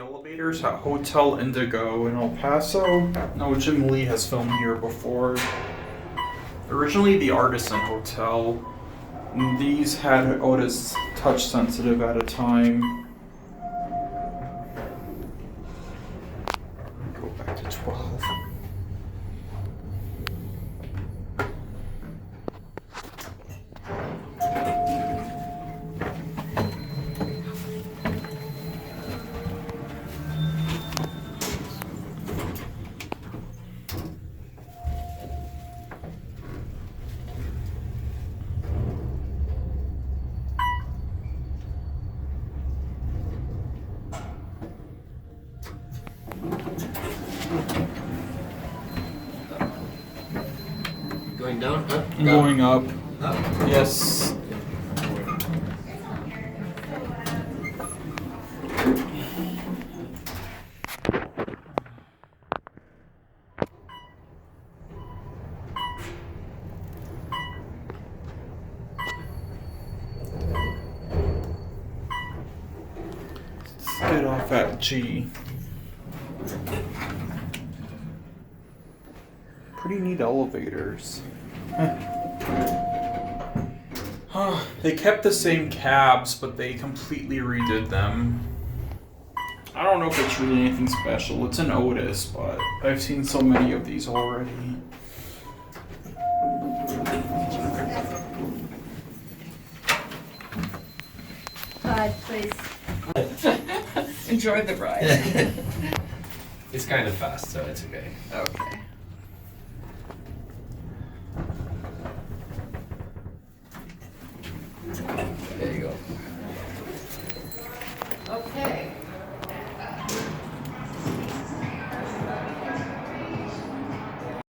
Elevators at Hotel Indigo in El Paso. No, Jim Lee has filmed here before. Originally the Artisan Hotel. And these had Otis Touch Sensitive at a time. Go back to 12. Going down? Up? I'm going up. Up? Yes. Let's get off at G. Pretty neat elevators. They kept the same cabs, but they completely redid them. I don't know if it's really anything special. It's an Otis, but I've seen so many of these already. Please. Enjoy the ride. It's kind of fast, so it's okay. Okay.